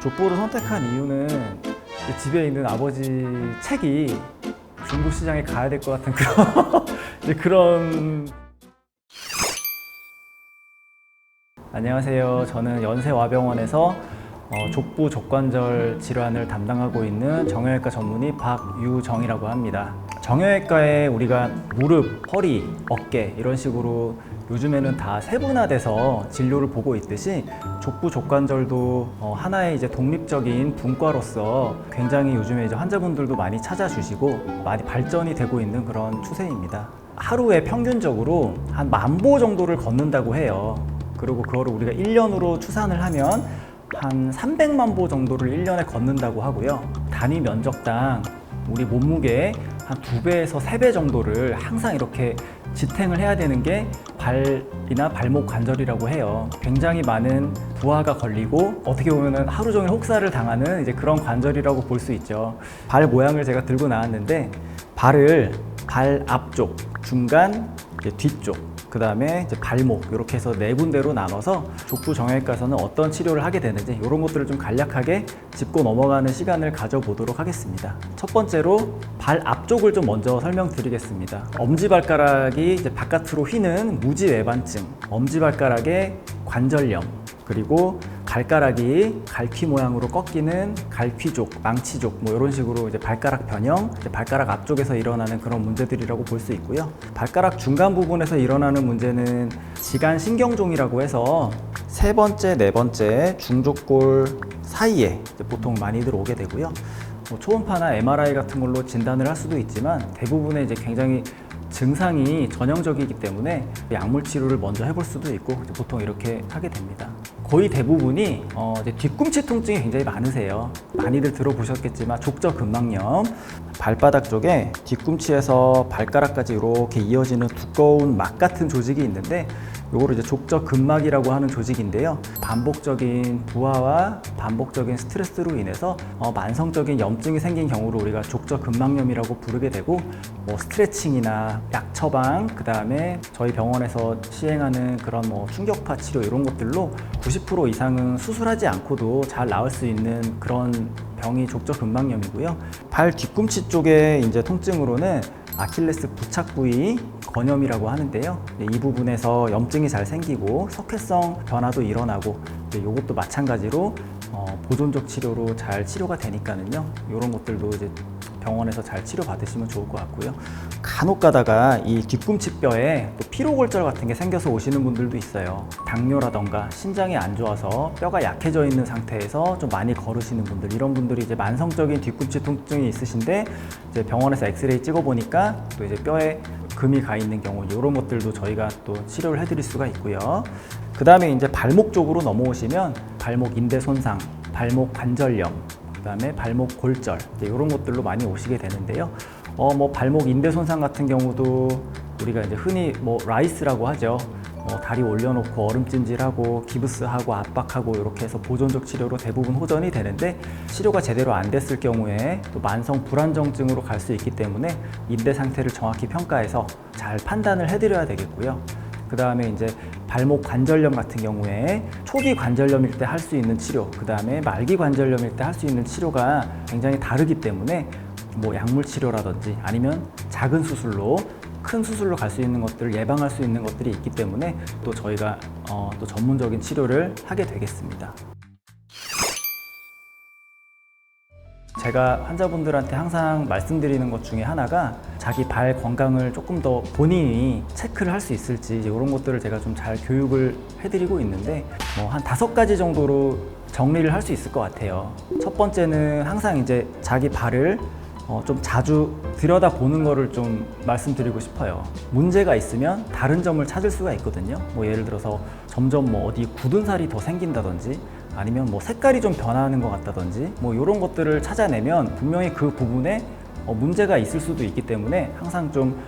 족보를 선택한 이유는 집에 있는 아버지 책이 중고시장에 가야 될 것 같은 그런 그런. 안녕하세요. 저는 연세와병원에서 족부 족관절 질환을 담당하고 있는 정형외과 전문의 박유정이라고 합니다. 정형외과에 우리가 무릎, 허리, 어깨 이런 식으로 요즘에는 다 세분화돼서 진료를 보고 있듯이 족부 족관절도 하나의 이제 독립적인 분과로서 굉장히 요즘에 이제 환자분들도 많이 찾아주시고 많이 발전이 되고 있는 그런 추세입니다. 하루에 평균적으로 한 10,000보 정도를 걷는다고 해요. 그리고 그거를 우리가 1년으로 추산을 하면 한 300만 보 정도를 1년에 걷는다고 하고요. 단위 면적당 우리 몸무게의 한 2배에서 3배 정도를 항상 이렇게 지탱을 해야 되는 게 발이나 발목 관절이라고 해요. 굉장히 많은 부하가 걸리고 어떻게 보면 하루 종일 혹사를 당하는 이제 그런 관절이라고 볼 수 있죠. 발 모양을 제가 들고 나왔는데 발을 발 앞쪽, 중간, 뒤쪽, 그 다음에 이제 발목 이렇게 해서 4군데로 나눠서 족부 정형외과에서는 어떤 치료를 하게 되는지 이런 것들을 좀 간략하게 짚고 넘어가는 시간을 가져보도록 하겠습니다. 첫 번째로 발 앞쪽을 좀 먼저 설명드리겠습니다. 엄지발가락이 이제 바깥으로 휘는 무지외반증, 엄지발가락의 관절염, 그리고 발가락이 갈퀴 모양으로 꺾이는 갈퀴족, 망치족 뭐 이런 식으로 이제 발가락 변형, 이제 발가락 앞쪽에서 일어나는 그런 문제들이라고 볼 수 있고요. 발가락 중간 부분에서 일어나는 문제는 지간신경종이라고 해서 세 번째, 네 번째 중족골 사이에 보통 많이들 오게 되고요. 뭐 초음파나 MRI 같은 걸로 진단을 할 수도 있지만 대부분의 이제 굉장히 증상이 전형적이기 때문에 약물 치료를 먼저 해볼 수도 있고 보통 이렇게 하게 됩니다. 거의 대부분이 이제 뒤꿈치 통증이 굉장히 많으세요. 많이들 들어보셨겠지만 족저근막염, 발바닥 쪽에 뒤꿈치에서 발가락까지 이렇게 이어지는 두꺼운 막 같은 조직이 있는데 요거를 이제 족저근막이라고 하는 조직인데요. 반복적인 부하와 반복적인 스트레스로 인해서 만성적인 염증이 생긴 경우를 우리가 족저근막염이라고 부르게 되고 뭐 스트레칭이나 약 처방, 그 다음에 저희 병원에서 시행하는 그런 뭐 충격파 치료 이런 것들로 90% 이상은 수술하지 않고도 잘 나을 수 있는 그런 병이 족저근막염이고요. 발 뒤꿈치 쪽에 이제 통증으로는 아킬레스 부착 부위 건염이라고 하는데요. 이 부분에서 염증이 잘 생기고 석회성 변화도 일어나고 이것도 마찬가지로 보존적 치료로 잘 치료가 되니까는요. 이런 것들도 이제 병원에서 잘 치료받으시면 좋을 것 같고요. 간혹 가다가 이 뒤꿈치 뼈에 또 피로골절 같은 게 생겨서 오시는 분들도 있어요. 당뇨라던가 신장이 안 좋아서 뼈가 약해져 있는 상태에서 좀 많이 걸으시는 분들, 이런 분들이 이제 만성적인 뒤꿈치 통증이 있으신데 이제 병원에서 엑스레이 찍어 보니까 또 이제 뼈에 금이 가 있는 경우, 이런 것들도 저희가 또 치료를 해드릴 수가 있고요. 그 다음에 이제 발목 쪽으로 넘어오시면 발목 인대 손상, 발목 관절염, 그다음에 발목 골절 이런 것들로 많이 오시게 되는데요. 뭐 발목 인대 손상 같은 경우도 우리가 이제 흔히 뭐 라이스라고 하죠. 다리 올려놓고 얼음찜질하고 기부스하고 압박하고 이렇게 해서 보존적 치료로 대부분 호전이 되는데 치료가 제대로 안 됐을 경우에 또 만성 불안정증으로 갈 수 있기 때문에 인대 상태를 정확히 평가해서 잘 판단을 해드려야 되겠고요. 그 다음에 이제 발목 관절염 같은 경우에 초기 관절염일 때 할 수 있는 치료, 그 다음에 말기 관절염일 때 할 수 있는 치료가 굉장히 다르기 때문에 뭐 약물 치료라든지 아니면 작은 수술로 큰 수술로 갈 수 있는 것들을 예방할 수 있는 것들이 있기 때문에 또 저희가 또 전문적인 치료를 하게 되겠습니다. 제가 환자분들한테 항상 말씀드리는 것 중에 하나가 자기 발 건강을 조금 더 본인이 체크를 할 수 있을지 이런 것들을 제가 좀 잘 교육을 해드리고 있는데 뭐 한 5가지 정도로 정리를 할 수 있을 것 같아요. 첫 번째는 항상 이제 자기 발을 좀 자주 들여다보는 거를 좀 말씀드리고 싶어요. 문제가 있으면 다른 점을 찾을 수가 있거든요. 뭐 예를 들어서 점점 뭐 어디 굳은 살이 더 생긴다든지 아니면 뭐 색깔이 좀 변하는 것 같다든지 뭐 이런 것들을 찾아내면 분명히 그 부분에 문제가 있을 수도 있기 때문에 항상 좀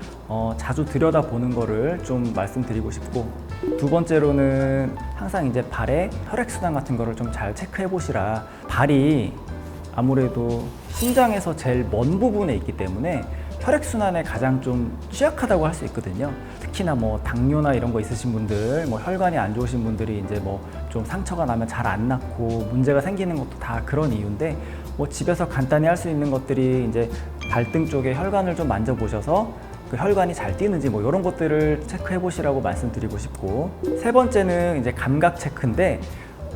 자주 들여다보는 거를 좀 말씀드리고 싶고, 두 번째로는 항상 이제 발에 혈액순환 같은 거를 좀 잘 체크해 보시라. 발이 아무래도 심장에서 제일 먼 부분에 있기 때문에 혈액순환에 가장 좀 취약하다고 할 수 있거든요. 특히나 뭐 당뇨나 이런 거 있으신 분들, 뭐 혈관이 안 좋으신 분들이 이제 뭐 좀 상처가 나면 잘 안 낫고 문제가 생기는 것도 다 그런 이유인데, 뭐 집에서 간단히 할 수 있는 것들이 이제 발등 쪽에 혈관을 좀 만져보셔서 그 혈관이 잘 뛰는지 뭐 이런 것들을 체크해 보시라고 말씀드리고 싶고, 세 번째는 이제 감각 체크인데,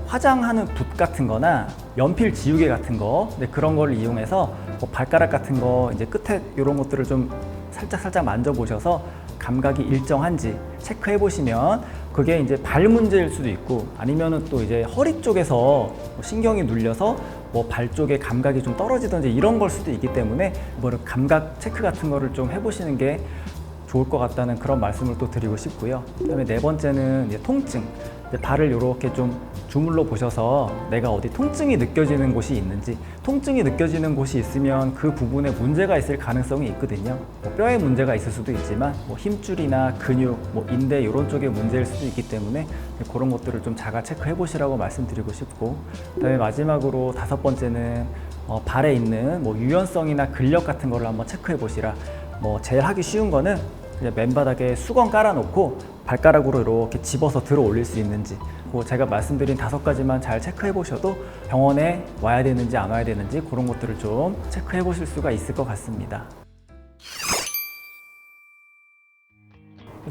화장하는 붓 같은 거나 연필 지우개 같은 거, 그런 걸 이용해서 뭐 발가락 같은 거 이제 끝에 이런 것들을 좀 살짝 만져보셔서 감각이 일정한지 체크해 보시면, 그게 이제 발 문제일 수도 있고 아니면은 또 이제 허리 쪽에서 뭐 신경이 눌려서 뭐 발 쪽에 감각이 좀 떨어지든지 이런 걸 수도 있기 때문에 뭐 감각 체크 같은 거를 좀 해보시는 게 좋을 것 같다는 그런 말씀을 또 드리고 싶고요. 그다음에 네 번째는 이제 통증. 발을 이렇게 좀 주물러 보셔서 내가 어디 통증이 느껴지는 곳이 있는지, 통증이 느껴지는 곳이 있으면 그 부분에 문제가 있을 가능성이 있거든요. 뭐 뼈에 문제가 있을 수도 있지만 뭐 힘줄이나 근육, 뭐 인대 이런 쪽에 문제일 수도 있기 때문에 그런 것들을 좀 자가 체크해 보시라고 말씀드리고 싶고, 그다음에 마지막으로 다섯 번째는 발에 있는 뭐 유연성이나 근력 같은 거를 한번 체크해 보시라. 뭐 제일 하기 쉬운 거는 그냥 맨바닥에 수건 깔아놓고 발가락으로 이렇게 집어서 들어 올릴 수 있는지, 뭐 제가 말씀드린 5가지만 잘 체크해 보셔도 병원에 와야 되는지 안 와야 되는지 그런 것들을 좀 체크해 보실 수가 있을 것 같습니다.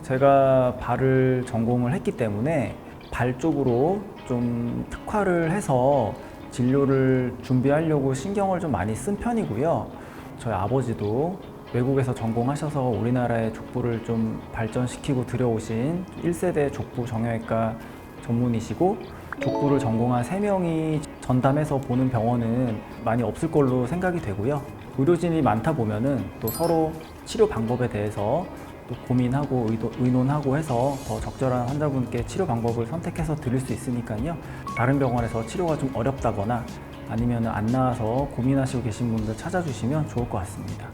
제가 발을 전공을 했기 때문에 발 쪽으로 좀 특화를 해서 진료를 준비하려고 신경을 좀 많이 쓴 편이고요. 저희 아버지도 외국에서 전공하셔서 우리나라의 족부를 좀 발전시키고 들여오신 1세대 족부 정형외과 전문의시고, 족부를 전공한 3명이 전담해서 보는 병원은 많이 없을 걸로 생각이 되고요. 의료진이 많다 보면은 또 서로 치료 방법에 대해서 또 고민하고 의논하고 해서 더 적절한 환자분께 치료 방법을 선택해서 드릴 수 있으니까요. 다른 병원에서 치료가 좀 어렵다거나 아니면 안 나와서 고민하시고 계신 분들 찾아주시면 좋을 것 같습니다.